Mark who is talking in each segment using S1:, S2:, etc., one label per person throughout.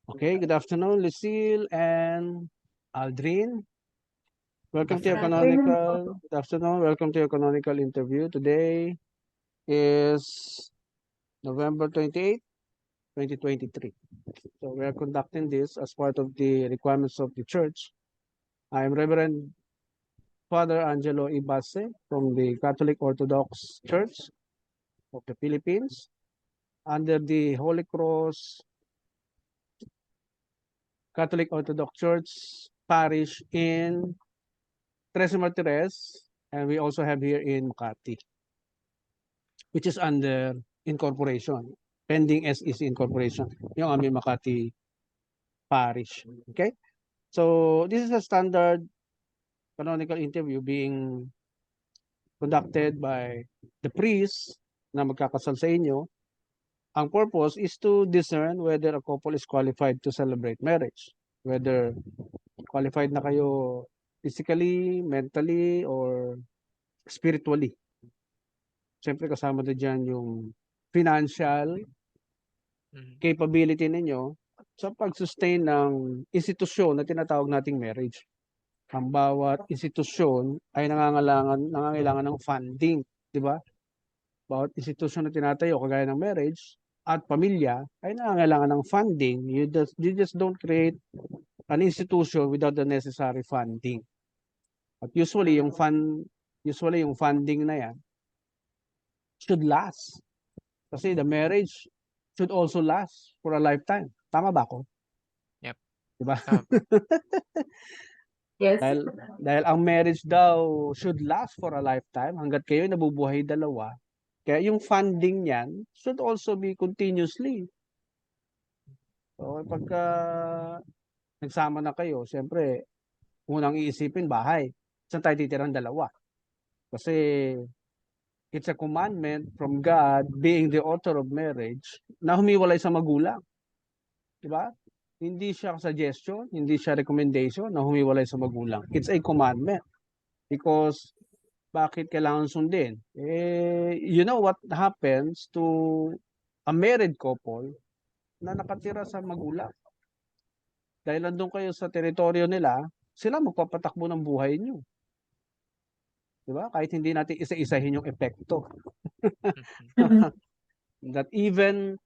S1: Okay, good afternoon, Lucille and Aldrin. Welcome to your
S2: Afternoon.
S1: canonical. Good afternoon. Welcome to your canonical interview. Today is November 28, 2023. So we are conducting this as part of the requirements of the church. I am Reverend Father Angelo Ibase from the Catholic Orthodox Church of the Philippines under the Holy Cross Catholic Orthodox Church Parish in Tres Martires, and we also have here in Makati, which is under incorporation, pending SEC incorporation, yung aming Makati Parish. Okay? So, this is a standard canonical interview being conducted by the priest na magkakasal sa inyo. Ang purpose is to discern whether a couple is qualified to celebrate marriage. Whether qualified na kayo physically, mentally, or spiritually. Siyempre kasama na dyan yung financial capability ninyo sa pag-sustain ng institusyon na tinatawag nating marriage. Ang bawat institusyon ay nangangailangan ng funding, di ba? Bawat institusyon na tinatayo kagaya ng marriage at pamilya ay nangangailangan ng funding. You just don't create an institution without the necessary funding. At usually yung funding na yan should last. Kasi the marriage should also last for a lifetime. Tama ba ako?
S2: Yep.
S1: Diba?
S2: Tama po.
S3: Yes.
S1: Dahil ang marriage daw should last for a lifetime hanggat kayo nabubuhay dalawa. Kaya yung funding niyan should also be continuously. So pagka nagsama na kayo, siyempre, unang iisipin bahay. Saan tayo titirang dalawa? Kasi it's a commandment from God being the author of marriage na humiwalay sa magulang. Diba? Hindi siya suggestion, hindi siya recommendation na humiwalay sa magulang. It's a commandment. Because bakit kailangan sundin? You know what happens to a married couple na nakatira sa magulang? Dahil nandun kayo sa teritoryo nila, sila magpapatakbo ng buhay niyo. Diba? Kahit hindi natin isa-isahin yung epekto. that even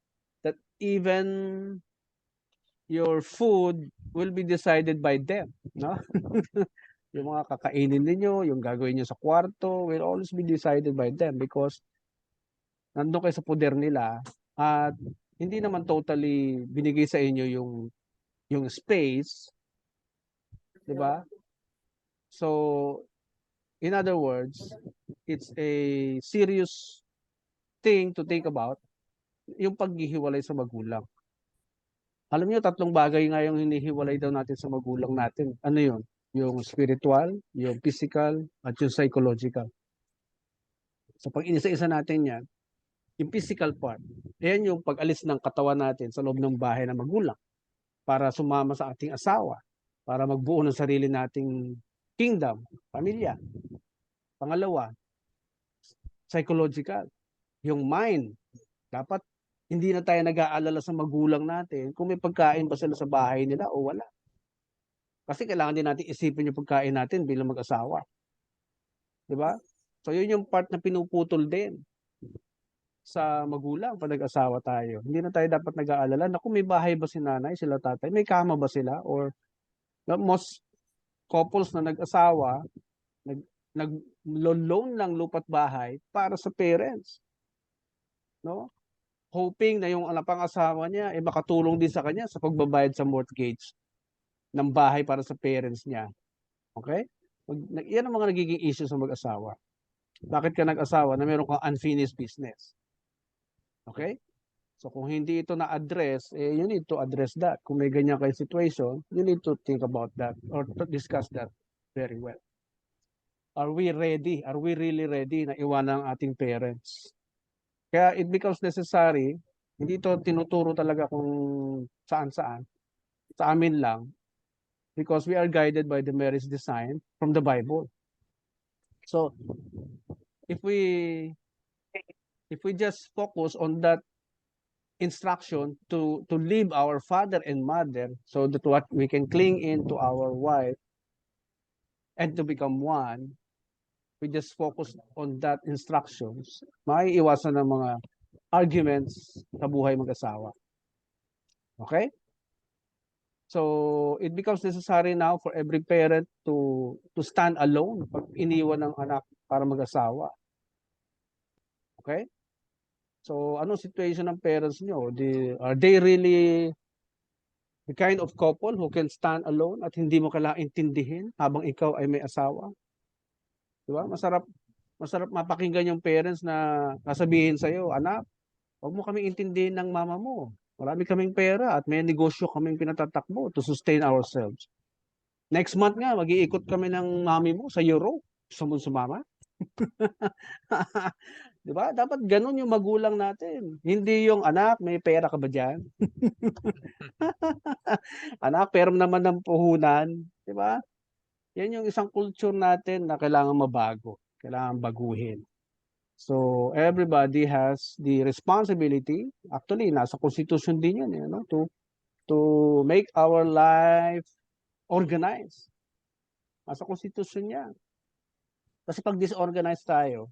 S1: your food will be decided by them, no? Yung mga kakainin niyo, yung gagawin niyo sa kwarto will always be decided by them because nandoon kayo sa poder nila at hindi naman totally binigay sa inyo yung space, 'di ba? So in other words, it's a serious thing to think about yung paghihiwalay sa magulang. Alam niyo, 3 bagay nga yung hinihiwalay daw natin sa magulang natin. Ano yun? Yung spiritual, yung physical, at yung psychological. So pag inisa-isa natin yan, yung physical part, yan yung pag-alis ng katawan natin sa loob ng bahay ng magulang para sumama sa ating asawa, para magbuo ng sarili nating kingdom, pamilya. Pangalawa, psychological. Yung mind, dapat hindi na tayo nag-aalala sa magulang natin kung may pagkain ba sila sa bahay nila o wala. Kasi kailangan din natin isipin yung pagkain natin bilang mag-asawa. Di ba? So yun yung part na pinuputol din sa magulang pag nag-asawa tayo. Hindi na tayo dapat nag-aalala na kung may bahay ba si nanay, sila tatay, may kama ba sila, or most couples na nag-asawa, nag-loan lang lupa't bahay para sa parents. No? Hoping na yung pang-asawa niya ay makatulong din sa kanya sa pagbabayad sa mortgage ng bahay para sa parents niya. Okay? Yan ang mga nagiging issue sa mag-asawa. Bakit ka nag-asawa na meron kang unfinished business? Okay? So kung hindi ito na-address, you need to address that. Kung may ganyan kayo situation, you need to think about that or to discuss that very well. Are we ready? Are we really ready na iwanan ang ating parents? Kaya it becomes necessary, hindi ito tinuturo talaga kung saan-saan, sa amin lang, because we are guided by the marriage design from the Bible. So, if we just focus on that instruction to leave our father and mother so that what we can cling into our wife and to become one, we just focus on that instructions, maiiwasan ng mga arguments sa buhay mag-asawa. Okay? So, it becomes necessary now for every parent to stand alone pag iniwan ng anak para mag-asawa. Okay? So, anong situation ng parents nyo? Are they really the kind of couple who can stand alone at hindi mo kailangang intindihin habang ikaw ay may asawa? Diba? Masarap mapakinggan yung parents na sasabihin sa'yo, anak, huwag mo kaming intindihin ng mama mo. Marami kaming pera at may negosyo kaming pinatatakbo to sustain ourselves. Next month nga, mag-iikot kami ng mami mo sa Europe. Gusto mo sumama? Di ba? Dapat ganun yung magulang natin. Hindi yung anak, may pera ka ba dyan? Anak, pera naman ng puhunan. Di ba? Yan yung isang culture natin na kailangan mabago. Kailangan baguhin. So, everybody has the responsibility. Actually, nasa constitution din yan, no? To make our life organized. Nasa constitution yan. Kasi pag disorganized tayo,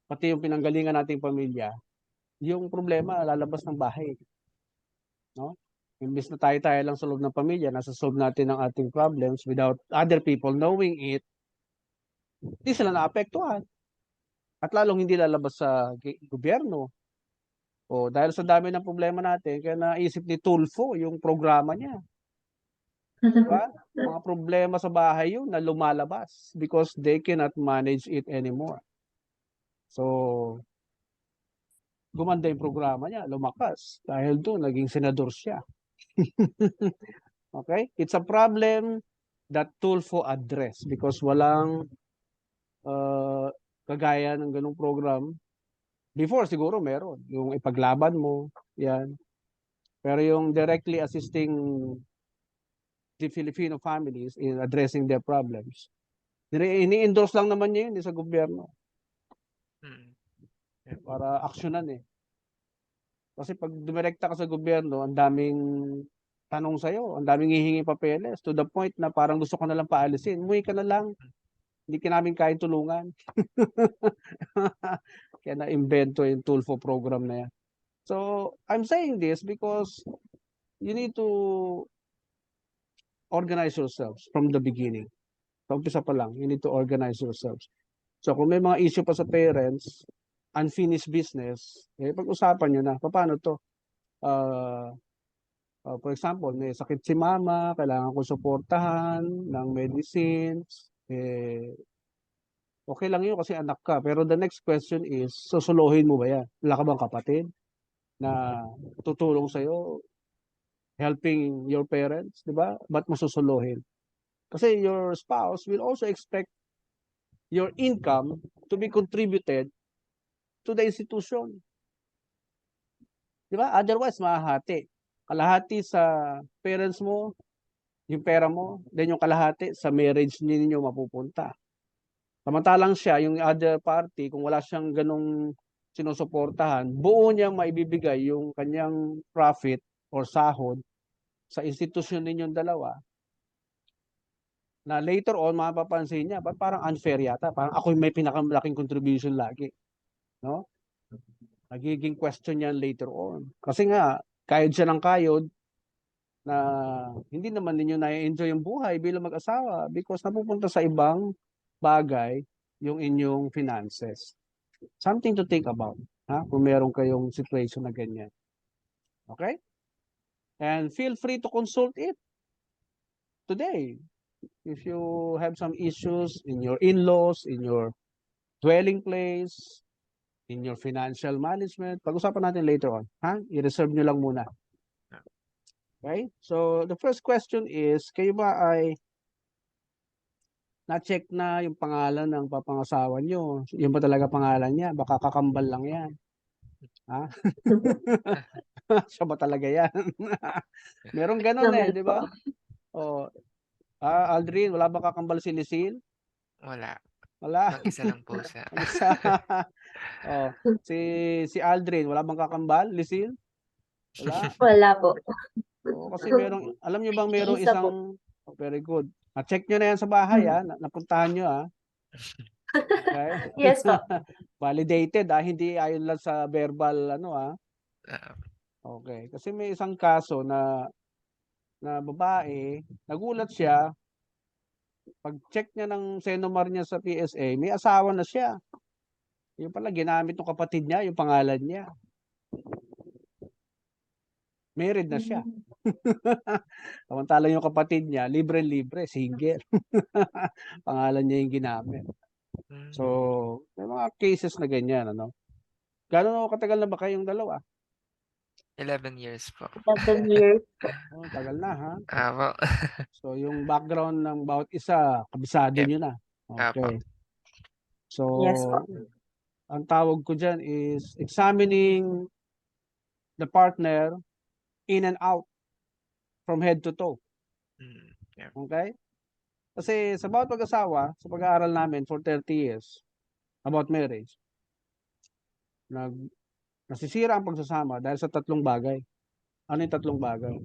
S1: pati yung pinanggalingan nating pamilya, yung problema lalabas ng bahay. No? Imbis na tayo lang sa loob ng pamilya, nasa solve natin ang ating problems without other people knowing it, hindi sila naapektuhan. At lalong hindi lalabas sa gobyerno. O dahil sa dami ng problema natin, kaya naisip ni Tulfo yung programa niya. Diba? Mga problema sa bahay yun na lumalabas because they cannot manage it anymore. So, gumanda yung programa niya, lumakas. Dahil doon, naging senador siya. Okay? It's a problem that Tulfo address because walang kagaya ng ganung program. Before, siguro meron. Yung ipaglaban mo, yan. Pero yung directly assisting the Filipino families in addressing their problems, ini-endorse lang naman niya yun sa gobyerno. Para aksyonan eh. Kasi pag dumirekta ka sa gobyerno, ang daming tanong sa'yo, ang daming hihingi papeles to the point na parang gusto ko na lang paalisin. Umuwi ka na lang. Hindi ka namin kayang tulungan. Kaya na-invento yung Tulfo program na yan. So, I'm saying this because you need to organize yourselves from the beginning. Sa umpisa pa lang, you need to organize yourselves. So, kung may mga issue pa sa parents, unfinished business, eh, pag-usapan nyo na, paano to? For example, may sakit si mama, kailangan ko suportahan ng medicines, eh, okay lang yun kasi anak ka. Pero the next question is, susuluhin mo ba yan? Wala ka bang kapatid na tutulong sa'yo, helping your parents, di ba? Ba't mo susuluhin? Kasi your spouse will also expect your income to be contributed to the institution. Di ba? Otherwise, mahahati. Kalahati sa parents mo, yung pera mo, then yung kalahati sa marriage ninyo mapupunta. Samantalang siya, yung other party, kung wala siyang ganong sinusuportahan, buo niyang maibibigay yung kanyang profit or sahod sa institusyon ninyong dalawa na later on, mapapansin niya, parang unfair yata. Parang ako may pinakamalaking contribution lagi. No? Nagiging question yan later on. Kasi nga, kayod siya ng kayod na hindi naman ninyo na-enjoy yung buhay bilang mag-asawa because napupunta sa ibang bagay yung inyong finances. Something to think about, ha? Kung meron kayong situation na ganyan. Okay? And feel free to consult it today. If you have some issues in your in-laws, in your dwelling place, in your financial management, pag-usapan natin later on, ha? I-reserve nyo lang muna. Okay? So, the first question is, kayo ba ay na-check na yung pangalan ng papangasawa nyo? Yun ba talaga pangalan niya? Baka kakambal lang yan. Ha? Siya ba talaga yan? Meron ganun eh, di ba? Oh, Aldrin, wala ba kakambal si Lisil?
S2: Wala.
S1: Wala.
S2: Mag-isa lang po siya.
S1: Isa. Oh, si Aldrin, wala bang kakambal? Lisil? Wala?
S3: Wala po.
S1: Oo, kasi alam niyo bang merong
S3: Isa po.
S1: isang very good. Check niyo na yan sa bahay, napuntahan niyo, okey?
S3: Yes po.
S1: Validated, hindi ayon lang sa verbal
S2: Ah,
S1: okey. Kasi may isang kaso na babae, nagulat siya, pag-check niya ng Senomar niya sa PSA, may asawa na siya. Yun pala ginamit nung kapatid niya yung pangalan niya. Married na siya.
S3: Hmm.
S1: Samantalang yung kapatid niya libreng-libre, single. Pangalan niya yung ginamit. So, may mga cases na ganyan, Gaano katagal na ba kayong dalawa?
S2: 11 years po.
S3: 11 years po.
S1: Oh, tagal na, ha?
S2: Opo.
S1: So, yung background ng bawat isa, kabisado
S2: Yep.
S1: niyo na.
S2: Opo.
S1: Okay. So,
S3: Yes po.
S1: ang tawag ko diyan is examining the partner in and out from head to toe.
S2: Yep.
S1: Okay? Kasi sa bawat mag-asawa, sa pag-aaral namin for 30 years about marriage, nasisira ang pagsasama dahil sa tatlong bagay. Ano yung tatlong bagay?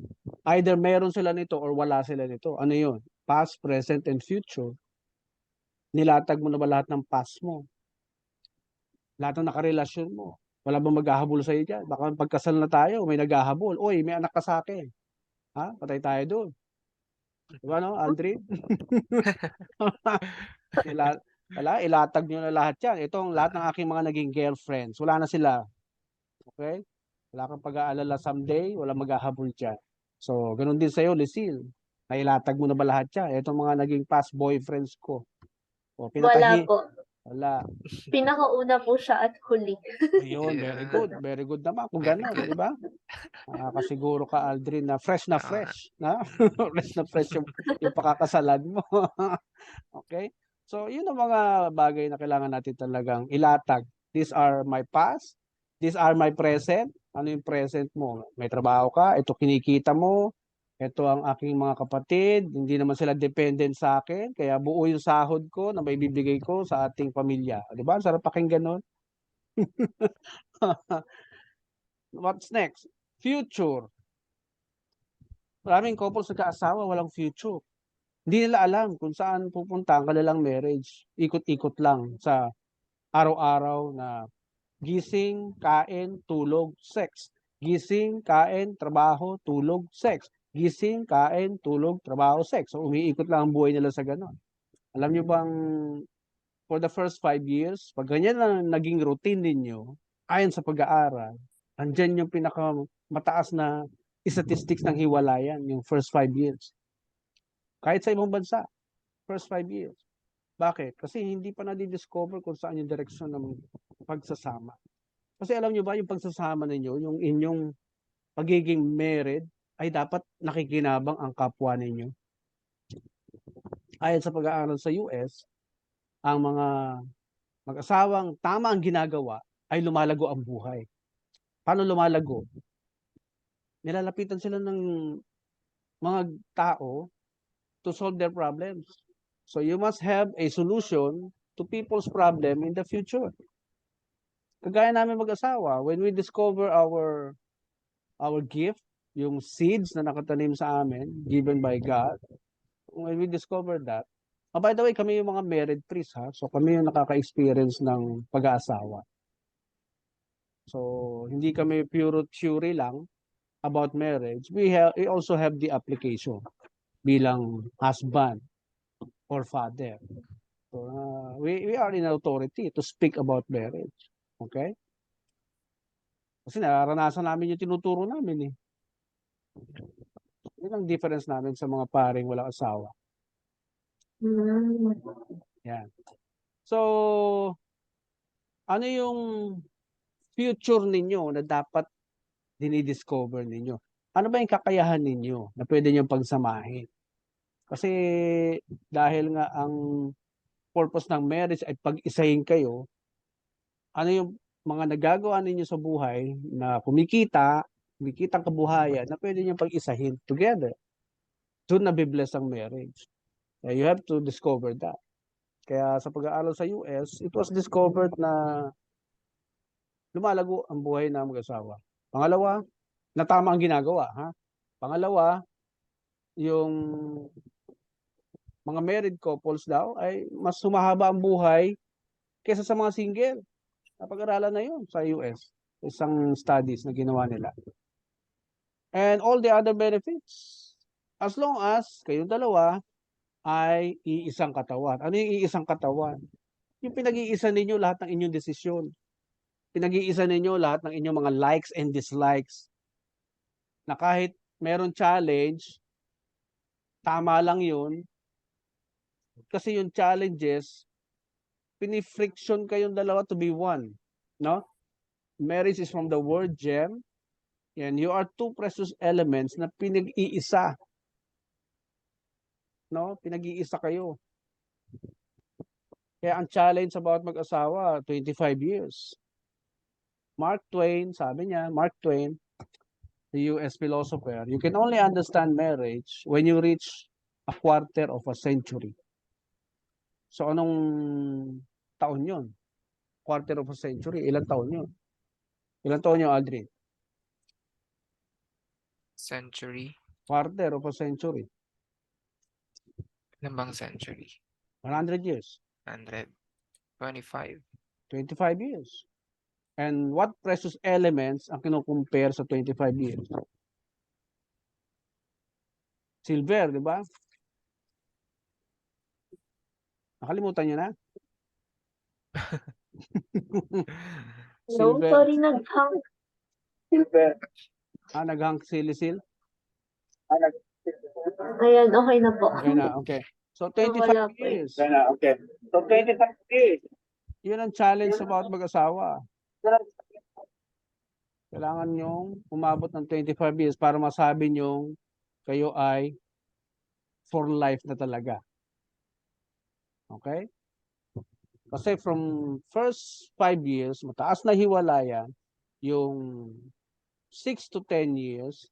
S1: Either meron sila nito or wala sila nito. Ano yun? Past, present, and future. Nilatag mo na ba lahat ng past mo? Lahat ng nakarelasyon mo? Wala bang maghahabol sa'yo dyan? Baka pagkasal na tayo, may naghahabol. Uy, may anak ka sa akin. Patay tayo doon. Diba, Aldrin? Ilatag nyo na lahat yan. Itong lahat ng aking mga naging girlfriends, wala na sila. Okay? Wala kang pag-aalala someday, wala maghahabol dyan. So, ganun din sa'yo, Lucille. Nailatag mo na ba lahat yan? Itong mga naging past boyfriends ko.
S3: Wala po.
S1: Wala.
S3: Pinakauna po siya at huli.
S1: Ayun, very good. Very good naman. Kung
S2: Very
S1: gano'n,
S2: good.
S1: di ba? Nakakasiguro ka, Aldrin, na fresh na fresh. Fresh na fresh yung pakakasalan mo. Okay? So, yun ang mga bagay na kailangan natin talagang ilatag. These are my past. These are my present. Ano yung present mo? May trabaho ka, ito kinikita mo, ito ang aking mga kapatid, hindi naman sila dependent sa akin, kaya buo yung sahod ko na maibibigay ko sa ating pamilya. Di ba? Sarap pakinggan nun. What's next? Future. Maraming couples nagkaasawa, walang future. Hindi nila alam kung saan pupunta ang kanilang marriage. Ikot-ikot lang sa araw-araw na gising, kain, tulog, sex. Gising, kain, trabaho, tulog, sex. Gising, kain, tulog, trabaho, sex. So, umiikot lang ang buhay nila sa ganon. Alam nyo bang for the first 5 years, pag ganyan lang naging routine ninyo, ayon sa pag-aaral, andyan yung pinakamataas na statistics ng hiwalayan, yung first 5 years. Kahit sa ibang bansa, first 5 years. Bakit? Kasi hindi pa na-discover kung saan yung direksyon ng pagsasama. Kasi alam nyo ba, yung pagsasama ninyo, yung inyong pagiging married, ay dapat nakikinabang ang kapwa ninyo. Ayon sa pag-aaral sa US, ang mga mag-asawang tama ang ginagawa, ay lumalago ang buhay. Paano lumalago? Nilalapitan sila ng mga tao to solve their problems. So you must have a solution to people's problem in the future. Kagaya namin mag-asawa, when we discover our gift, yung seeds na nakatanim sa amin, given by God, when we discover that, by the way, kami yung mga married priests, so kami yung nakaka-experience ng pag-aasawa. So, hindi kami pure theory lang about marriage. We also have the application bilang husband or father. So, we are in authority to speak about marriage. Okay? Kasi naranasan namin yung tinuturo namin . Yun ang difference namin sa mga paring walang asawa. Yan. So, ano yung future ninyo na dapat dinidiscover ninyo? Ano ba yung kakayahan ninyo na pwede nyo pagsamahin? Kasi dahil nga ang purpose ng marriage ay pag-isahin kayo, ano yung mga nagagawa ninyo sa buhay na kumikitang kabuhayan na pwede nyo pag-isahin together. Doon nabibless ang marriage. You have to discover that. Kaya sa pag-aaral sa US, it was discovered na lumalago ang buhay ng mag-asawa. Pangalawa, na tama ang ginagawa, ha? Pangalawa, yung mga married couples daw ay mas humahaba ang buhay kaysa sa mga single. Napag-aralan na yun sa US. Isang studies na ginawa nila. And all the other benefits. As long as kayong dalawa ay iisang katawan. Ano yung iisang katawan? Yung pinag-iisa ninyo lahat ng inyong desisyon. Pinag-iisa ninyo lahat ng inyong mga likes and dislikes. Na kahit meron challenge, tama lang yun. Kasi yung challenges, pinifriction kayong dalawa to be one. No? Marriage is from the word gem. And you are two precious elements na pinag-iisa. No? Pinag-iisa kayo. Kaya ang challenge about mag-asawa, 25 years. Mark Twain, sabi niya, Mark Twain, the US philosopher, you can only understand marriage when you reach a quarter of a century. So anong taon yun? Quarter of a century, ilang taon yun? Ilang taon yun, Aldrin?
S2: Century.
S1: Quarter of a century.
S2: Ilan bang century?
S1: 100 years.
S2: 125.
S1: 25 years. And what precious elements ang kinukumpare sa 25 years? Silver, di ba? Nakalimutan nyo na?
S3: No,
S1: Silver.
S3: sorry, naghang.
S4: Silver.
S1: Naghang silisil?
S3: Ayan, okay na po.
S1: Okay na, okay. So,
S3: Wala
S1: 25
S3: po eh.
S1: years.
S4: Okay. So 25 years.
S1: Yun ang challenge about mag-asawa. Kailangan nyong umabot ng 25 years para masabi nyong kayo ay for life na talaga. Okay? Kasi from first 5 years, mataas na hiwalayan, yung 6 to 10 years,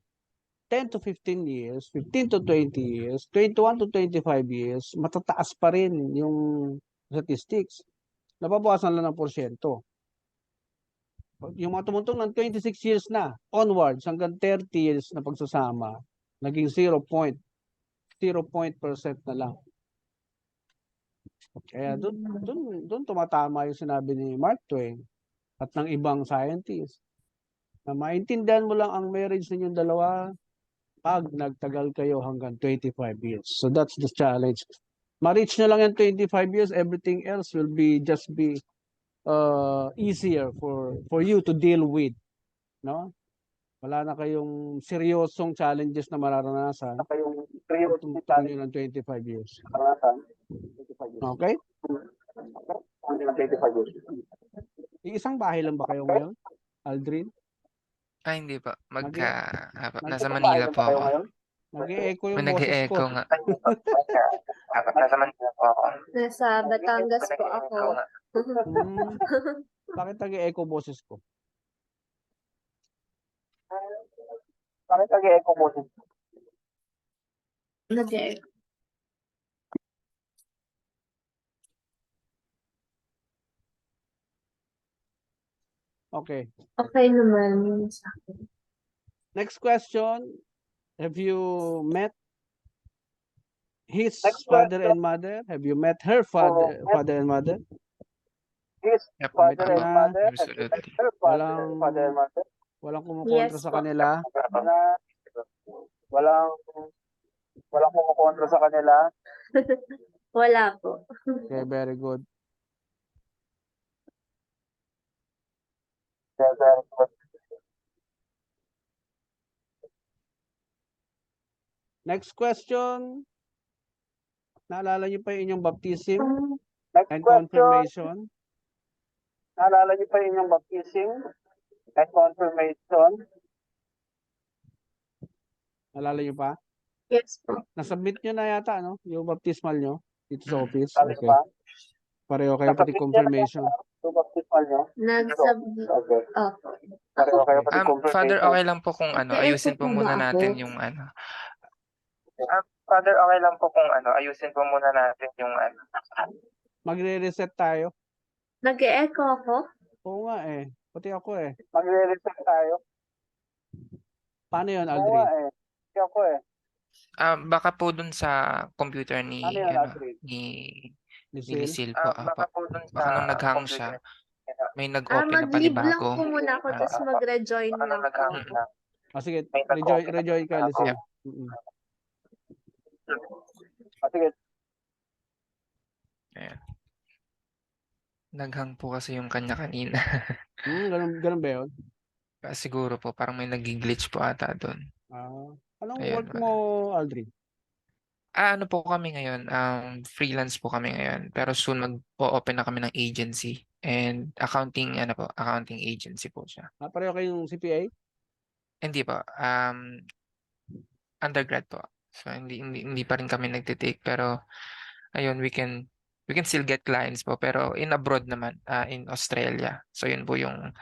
S1: 10 to 15 years, 15 to 20 years, 21 to 25 years, matataas pa rin yung statistics. Nababawasan lang ng porsyento. Yung mga tumuntong ng 26 years na onwards hanggang 30 years na pagsasama, naging 0.0% na lang. Kaya doon tumatama yung sinabi ni Mark Twain at ng ibang scientists na maintindihan mo lang ang marriage ninyong dalawa pag nagtagal kayo hanggang 25 years. So that's the challenge. Ma-reach nyo lang yung 25 years, everything else will be easier for you to deal with, no? Wala na kayong seryosong challenges na mararanasan
S4: Yung
S1: kung tumutukan nyo ng 25 years. Okay?
S4: 25 years.
S1: Isang bahay lang ba kayo ngayon, Aldrin?
S2: Hindi pa.
S1: Nag-
S2: Nasa Manila po ako.
S1: Nag-e-echo yung
S2: May
S1: boses
S2: nag-e-echo
S1: ko.
S2: nga.
S4: Nasa Manila po ako.
S3: Nasa Batangas po ako.
S1: Bakit nag-e-echo boses ko?
S4: Bakit nag-e-echo mo?
S3: Okay.
S1: Okay.
S3: Okay naman sa akin.
S1: Next question. Have you met his
S4: Next
S1: father
S4: question.
S1: and mother? Have you met her father and mother?
S4: His
S2: Yep.
S4: father and
S1: Na
S4: mother.
S2: Absolutely.
S4: Her father and mother.
S1: Walang kumukontra
S3: Yes
S1: sa
S3: po.
S1: kanila.
S4: Walang kumukontra sa kanila.
S3: Wala po.
S1: Okay, very good. Next question. Naalala niyo pa yung inyong baptism
S4: Next
S1: and
S4: question.
S1: confirmation?
S4: Naalala niyo pa yung inyong baptism and confirmation?
S1: Naalala niyo pa?
S3: Yes po.
S1: Nasubmit niyo na yata, no? Yung baptismal niyo dito sa office.
S4: Sabi
S1: Okay.
S4: ba?
S1: Pareho kayo pati confirmation.
S4: Yung baptismal niyo?
S3: Nag-submit.
S4: Okay.
S3: Opo.
S4: Pareho kayo pati
S2: Father,
S4: confirmation.
S2: okay lang po kung ayusin po
S3: Nag-e-echo
S2: muna
S3: ba ako?
S2: natin yung Father, okay lang po kung ayusin po muna natin yung
S1: Magre-reset tayo.
S3: Nag-e-echo ako?
S1: Oo nga eh. Pati ako eh.
S4: Magre-reset tayo.
S1: Paano yun,
S4: Oo
S1: Aldrin?
S4: nga eh. Hindi ako eh.
S2: Baka po dun sa computer
S4: Ano
S2: ni
S4: yun,
S2: ano
S4: Aldrin?
S2: ni
S1: Lucille?
S2: Lisil po. Baka po dun baka nung nag-hang siya, may nag-open na
S3: Mag-leave lang
S2: panibago.
S3: po muna ako, tapos mag-rejoin lang po.
S1: Sige,
S2: May nag-open na
S1: rejoin ka,
S2: panibago.
S1: Lucille. Mm-mm.
S4: Sige.
S2: Ayan. Nag-hang po kasi yung kanya kanina.
S1: Ganun ba yun?
S2: Siguro po parang may nag-glitch po ata doon.
S1: Anong
S2: Ayun,
S1: work mo, Aldrin?
S2: ano po kami ngayon, freelance po kami ngayon. Pero soon mag-open na kami ng agency and accounting agency po siya.
S1: Pareho kayong CPA?
S2: Hindi po, undergrad po. So hindi pa rin kami nagte-take pero ayun, we can still get clients po pero in abroad naman, in Australia. So yun po yung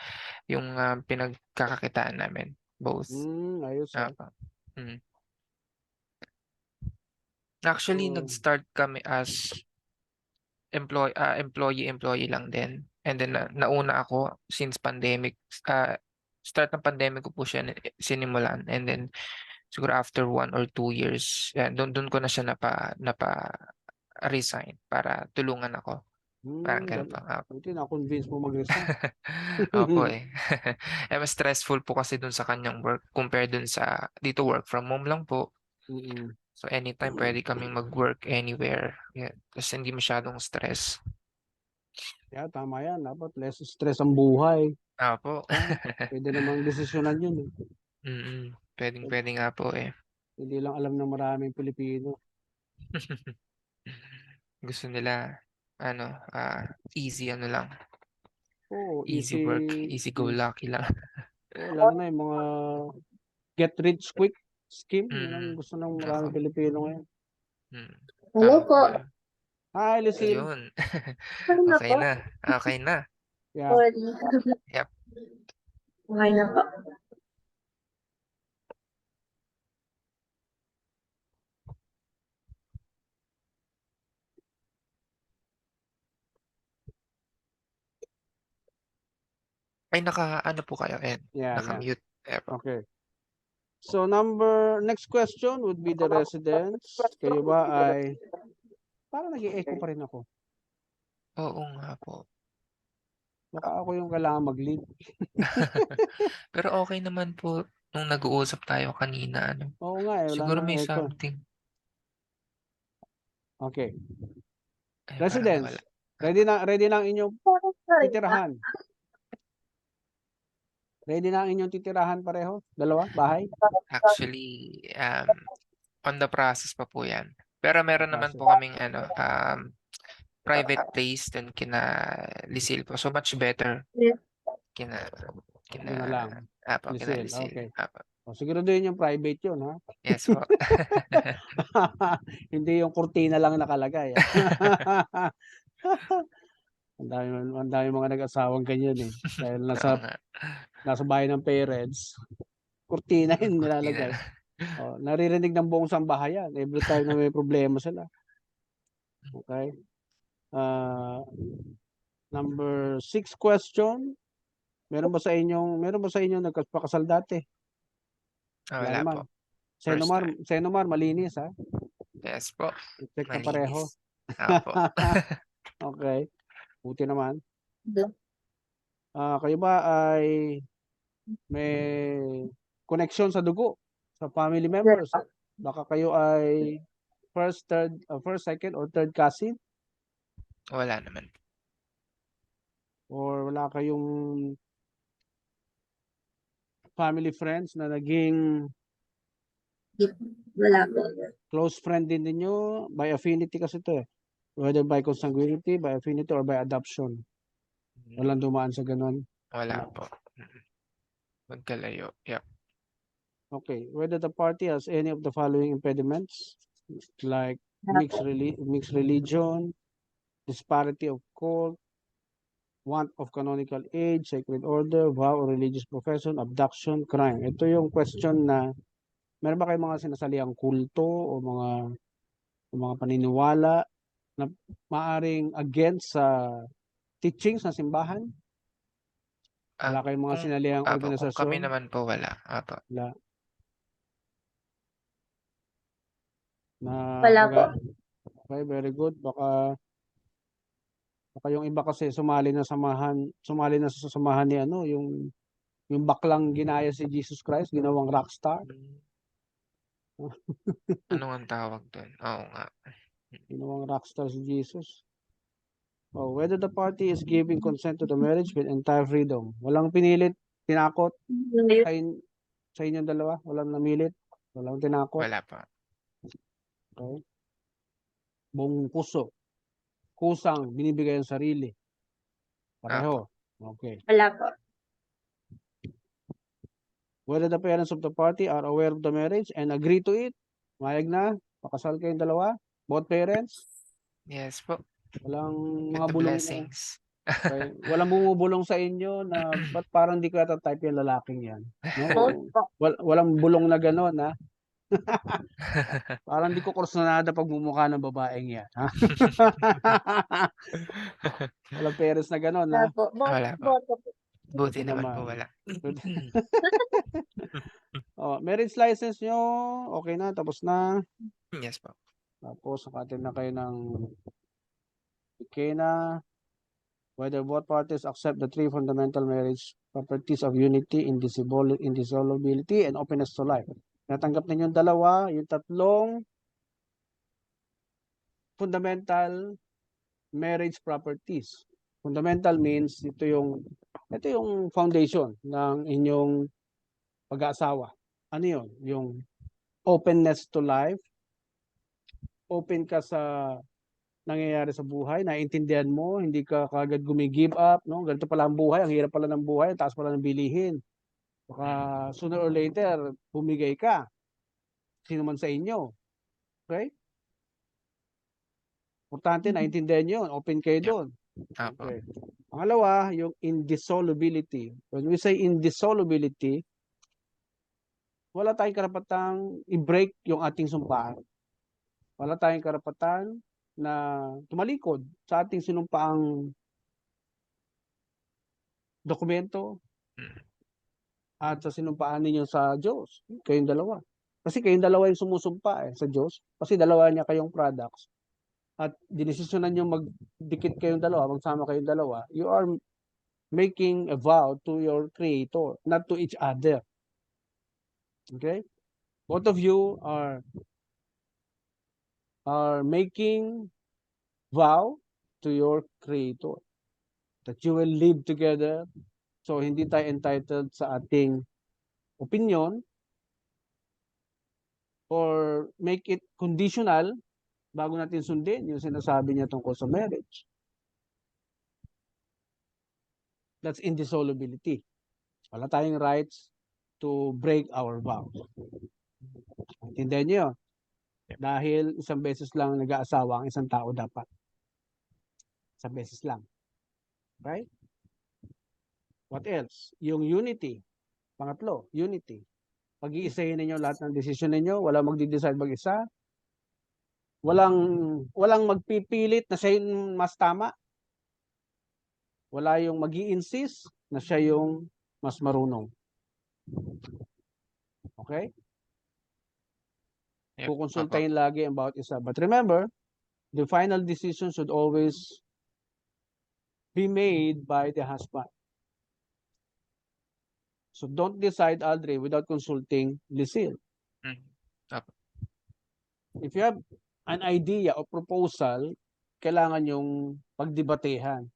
S2: pinagkakakitaan namin both.
S1: Ayos ah.
S2: Apo. Actually,
S1: So,
S2: nag-start kami as employee lang din. And then nauna ako since pandemic. Start ng pandemic ko po siya sinimulan. And then siguro after 1 or 2 years, doon ko na siya resign para tulungan ako. Parang ganun pa.
S1: buti na-convince mo mag-resign.
S2: Opo eh. Mas stressful po kasi dun sa kanyang work compared dun sa dito work from home lang po.
S1: Mm-mm.
S2: So anytime pwede kaming mag-work anywhere. Yeah. Kasi hindi masyadong stress.
S1: Yeah, tama yan. Dapat less stress ang buhay.
S2: Opo.
S1: Pwede namang desisyonan yun.
S2: Pwede nga po eh.
S1: Hindi lang alam ng maraming Pilipino.
S2: Gusto nila easy lang.
S1: Easy
S2: work, easy go lucky lang.
S1: Lalo na yung mga get rich quick scheme. Yun ang gusto ng maraming
S2: Ako.
S1: Pilipino ngayon.
S3: Hello po.
S1: Hi, Lucille.
S2: Ayun.
S3: Ano na
S2: Okay
S3: po?
S2: na. Okay na.
S1: Yeah.
S3: Sorry.
S2: Yep.
S3: Okay na po.
S2: Ay, ano po kayo, Ed?
S1: Yeah.
S2: Naka-mute. Yep.
S1: Okay. So next question would be the residents. Kayo ba ay parang nag-i-echo pa rin ako.
S2: Oo nga po.
S1: Baka ako yung kailangan mag-lead.
S2: Pero okay naman po nung nag-uusap tayo kanina.
S1: Oo nga eh. Wala
S2: Siguro
S1: nang
S2: may
S1: echo.
S2: something.
S1: Okay.
S2: Ay,
S1: Residents,
S2: parang nawala.
S1: ready na ang inyong
S3: Sorry.
S1: titirahan. Ready na ang inyong titirahan pareho? Dalawa? Bahay?
S2: Actually, on the process pa po yan. Pero meron naman po
S1: Process.
S2: kaming private place din kina Lisil po. So much better
S3: Yeah.
S2: kina
S1: Yun na lang.
S2: kina
S1: Lisil,
S2: Lisil.
S1: okay.
S2: Apo.
S1: Siguraduhin yung private yun, ha?
S2: Yes po.
S1: Hindi yung kurtina lang nakalagay. Ang dami mga nag-asawang ganyan eh. Dahil
S2: Oo nga.
S1: nasa bahay ng parents, kurtina yun
S2: Kurtina
S1: nilalagay.
S2: lang.
S1: Naririnig ng buong sambahayan every time na may problema sila. Okay? Number 6 question. Meron ba sa inyo nagpakasal dati?
S2: Wala po.
S1: Senomar, malinis ha?
S2: Yes po.
S1: Check na pareho.
S2: Malinis. Apo.
S1: Okay. Buti naman.
S3: Yeah.
S1: Kayo ba ay may connection sa dugo sa family members? Baka kayo ay first, second, or third cousin?
S2: Wala naman.
S1: Or wala kayong family friends na naging
S3: Wala po.
S1: close friend din ninyo by affinity kasi ito eh. Whether by consanguinity, by affinity, or by adoption. Walang dumaan sa ganun.
S2: Wala po. Magkalayo. Yep.
S1: Okay. Whether the party has any of the following impediments, like mixed religion, disparity of cult, want of canonical age, sacred order, vow or religious profession, abduction, crime. Ito yung question na meron ba kayong mga sinasaliang kulto o mga paniniwala na maaring against sa teachings ng simbahan? Wala kayong mga sinaliang
S2: Kung kami
S1: organisasyon?
S2: naman po, wala. Apo.
S1: Wala. Na
S3: Wala po.
S1: okay, very good. Baka yung iba kasi sumali na sa samahan ni ano, yung baklang ginaya si Jesus Christ, ginawang rockstar.
S2: Ano ang tawag doon? Oo nga.
S1: Ginawang rockstar si Jesus. Oh, whether the party is giving consent to the marriage with entire freedom. Walang pinilit, tinakot sa inyong dalawa. Walang namilit, walang tinakot.
S2: Wala pa.
S1: Okay? Buong puso. Kusang binibigay ang sarili. Pareho. Okay.
S3: Wala po.
S1: Whether the parents of the party are aware of the marriage and agree to it. Mayag na, pakasal kayong dalawa. Both parents.
S2: Yes po.
S1: Walang
S2: With
S1: mga
S2: the
S1: bulong na,
S2: blessings.
S1: okay? Walang bumubulong sa inyo na ba't parang di ko yata type yung lalaking yan. No?
S3: Both po.
S1: Walang bulong na gano'n, ha? Parang di ko kursunada pagmumukha ng babaeng yan, ha? Walang parents na gano'n,
S3: Wala
S1: ha?
S3: po.
S2: Wala po.
S3: Boto po.
S2: Buti
S1: Ito
S2: naman po
S1: naman.
S2: wala.
S1: Oh, marriage license nyo, okay na, tapos na.
S2: Yes po.
S1: Tapos, nakatin na kayo ng ikena. Whether both parties accept the three fundamental marriage properties of unity, indissolubility, and openness to life. Natanggap ninyo yung dalawa, yung tatlong fundamental marriage properties. Fundamental means ito yung foundation ng inyong pag-aasawa. Ano yun? Yung openness to life. Open ka sa nangyayari sa buhay, naiintindihan mo, hindi ka kagad gumi-give up, no? Ganito pala ang buhay, ang hirap pala ng buhay, ang taas pala ng bilihin. Baka sooner or later, bumigay ka. Sino man sa inyo. Okay? Importante, naiintindihan yun. Open kayo
S2: Yep.
S1: doon.
S2: Apo.
S1: Okay. Pangalawa, yung indissolubility. When we say indissolubility, wala tayong karapatang i-break yung ating sumpaan. Wala tayong karapatan na tumalikod sa ating sinumpaang dokumento at sa sinumpaan ninyo sa Diyos. Kayong dalawa. Kasi kayong dalawa yung sumusumpa sa Diyos. Kasi dalawa niya kayong products. At dinesisyonan nyo magdikit kayong dalawa, magsama kayong dalawa, you are making a vow to your Creator, not to each other. Okay? Both of you are making vow to your Creator that you will live together. So, hindi tayo entitled sa ating opinion or make it conditional bago natin sundin yung sinasabi niya tungkol sa marriage. That's indissolubility. Wala tayong rights to break our vows. Intindihan niyo yun? Dahil isang beses lang nag-aasawa ang isang tao dapat. Isang beses lang. Right? What else? Yung unity. Pangatlo, unity. Pag-iisahin ninyo lahat ng desisyon ninyo, walang magdi-decide mag-isa. Walang magpipilit na siya yung mas tama. Wala yung magi-insist na siya yung mas marunong. Okay?
S2: Yep.
S1: Kukonsultahin lagi ang bawat isa. But remember, the final decision should always be made by the husband. So don't decide, Aldre, without consulting Lucille.
S2: Apo.
S1: If you have an idea o proposal, kailangan yung pagdebatehan.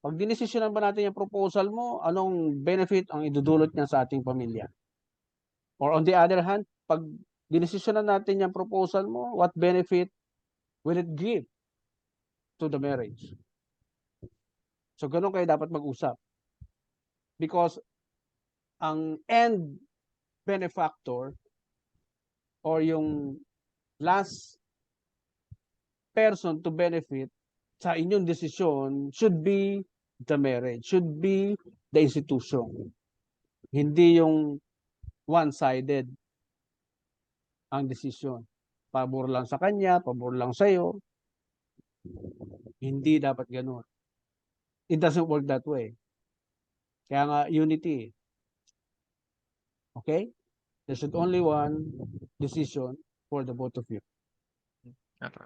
S1: Pag dinesisyonan ba natin yung proposal mo, anong benefit ang idudulot niya sa ating pamilya? Or on the other hand, pag dinesisyonan natin yung proposal mo, what benefit will it give to the marriage? So, ganun kayo dapat mag-usap. Because ang end benefactor or yung last person to benefit sa inyong desisyon should be the marriage, should be the institution. Hindi yung one-sided ang desisyon. Pabor lang sa kanya, pabor lang sa'yo. Hindi dapat ganun. It doesn't work that way. Kaya nga, unity. Okay? There should only one decision for the both of you.
S2: Opo.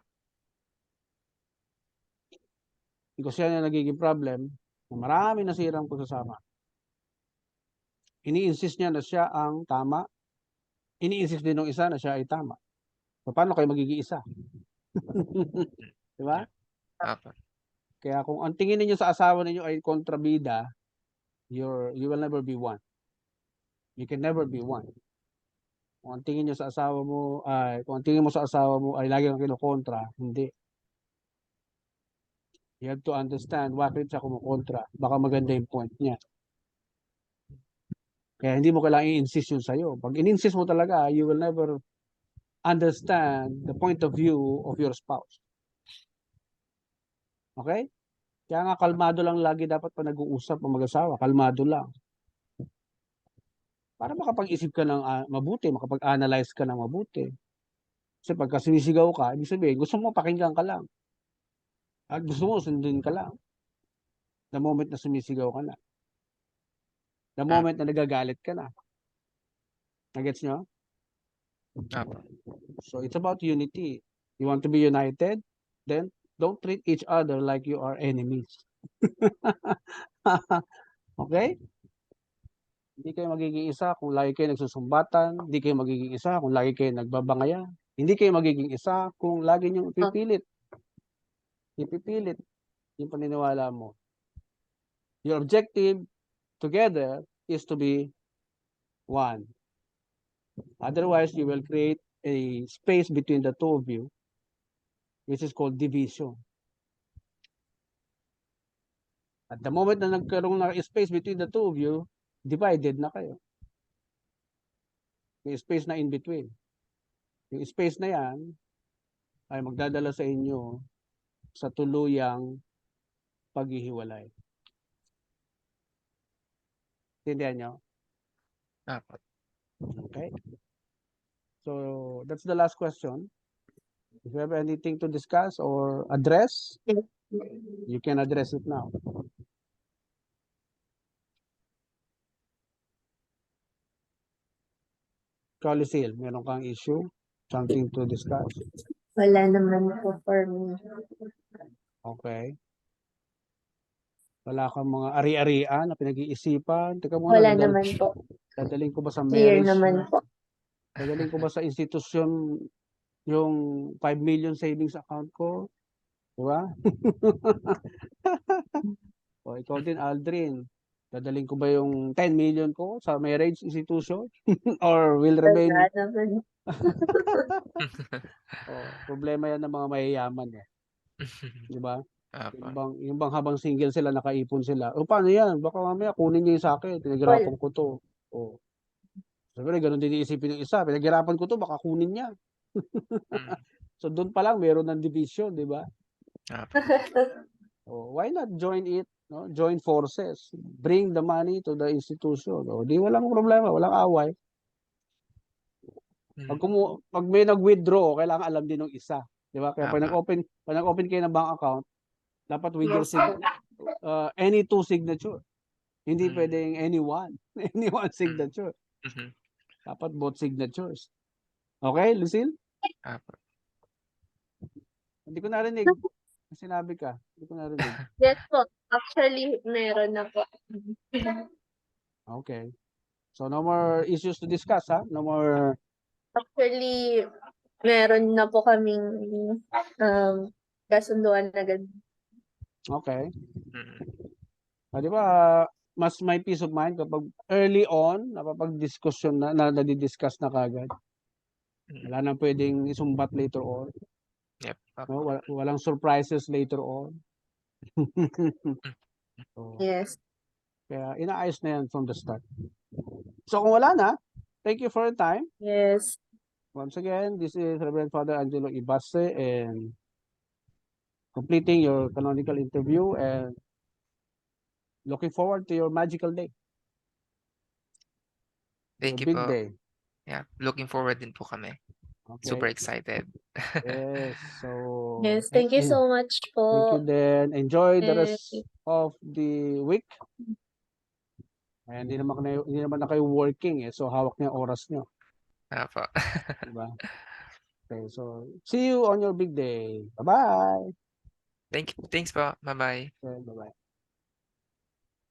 S1: Because yan yung nagiging problem na marami nasirang pagsasama. Ini-insist niya na siya ang tama. Ini-insist din ng isa na siya ay tama. So, paano kayo magiging isa? Di ba?
S2: Opo.
S1: Kaya kung ang tingin ninyo sa asawa ninyo ay kontrabida, you will never be one. You can never be one. Kung ang tingin nyo sa asawa mo ay, kung ang tingin mo sa asawa mo ay lagi kang kinukontra, hindi. You have to understand bakit siya kumukontra. Baka maganda yung point niya. Kaya hindi mo kailangan i-insist yun sa'yo. Pag in-insist mo talaga, you will never understand the point of view of your spouse. Okay? Kaya nga kalmado lang lagi dapat pa nag-uusap ang mag-asawa. Kalmado lang. Para makapag-isip ka ng mabuti, makapag-analyze ka ng mabuti. Kasi pagka sumisigaw ka, ibig sabihin, gusto mo pakinggan ka lang. At gusto mo sundin ka lang. The moment na sumisigaw ka na. The moment na nagagalit ka na. Nagets nyo?
S2: Opo.
S1: So it's about unity. You want to be united? Then don't treat each other like you are enemies. Okay? Hindi kayo magiging isa kung lagi kayo nagsusumbatan. Hindi kayo magiging isa kung lagi kayo nagbabangayan. Hindi kayo magiging isa kung lagi nyo ipipilit. Ipipilit yung paniniwala mo. Your objective together is to be one. Otherwise, you will create a space between the two of you, which is called division. At the moment na nagkaroon ng space between the two of you, divided na kayo. Yung space na in between. Yung space na yan ay magdadala sa inyo sa tuluyang paghihiwalay. Tindihan nyo?
S2: Opo.
S1: Okay. So, that's the last question. If you have anything to discuss or address, you can address it now. Lucille, meron kang issue? Something to discuss?
S3: Wala naman po for me.
S1: Okay. Wala kang mga ari-arian na pinag-iisipan? Teka muna,
S3: Wala naman po.
S1: dadaling ko ba sa
S3: Clear
S1: marriage?
S3: naman po.
S1: Dadaling ko ba sa institusyon yung 5 million savings account ko? Diba? O ikaw din, Aldrin. Dadaling ko ba yung 10 million ko sa marriage institution? Or will remain?
S3: Wala naman.
S1: Problema yan ng mga mayayaman eh. Diba?
S2: Opo.
S1: Yung bang habang single sila, nakaipon sila. O paano yan? Baka mamaya kunin niya yung sa akin. Pinaghirapan ko to. O. Sabi ganun din iisipin ng isa. Pinaghirapan ko to, baka kunin niya. So doon pa lang meron ng division, di ba? Why not join it? No? Join forces. Bring the money to the institution. O, di walang problema, walang away. Pag may nag-withdraw, kailangan alam din ng isa. Di ba? Kaya pag nag-open kayo ng bank account, dapat with your any two signature. Hindi pwedeng any one signature. Dapat both signatures. Okay, Lucille? Hindi ko narinig. Sinabi ka. Hindi ko narinig.
S3: Yes po. Actually, meron na po.
S1: Okay. So no more issues to discuss, ha? No more.
S3: Actually, meron na po kaming kasunduan agad.
S1: Okay. Di ba, mas may peace of mind kapag early on, napapag-discussion na, nadidiscuss na kagad. Wala nang pwedeng isumbat later on.
S2: Yep.
S1: No? Walang surprises later on. So,
S3: Yes.
S1: kaya inaayos na yan from the start. So kung wala na, thank you for your time.
S3: Yes.
S1: Once again, this is Reverend Father Angelo Ibase and completing your canonical interview and looking forward to your magical day.
S2: Thank you
S1: Big
S2: po.
S1: day.
S2: Yeah, looking forward din po kami.
S1: Okay.
S2: Super excited.
S1: Yes. So
S3: Yes. Thank you so much po.
S1: thank you then. Enjoy the rest of the week. And hindi naman na kayo working eh. So hawak niyo oras niyo.
S2: Opo.
S1: Diba? Okay, so see you on your big day. Bye-bye.
S2: Thanks po. Bye-bye.
S1: Okay, bye-bye.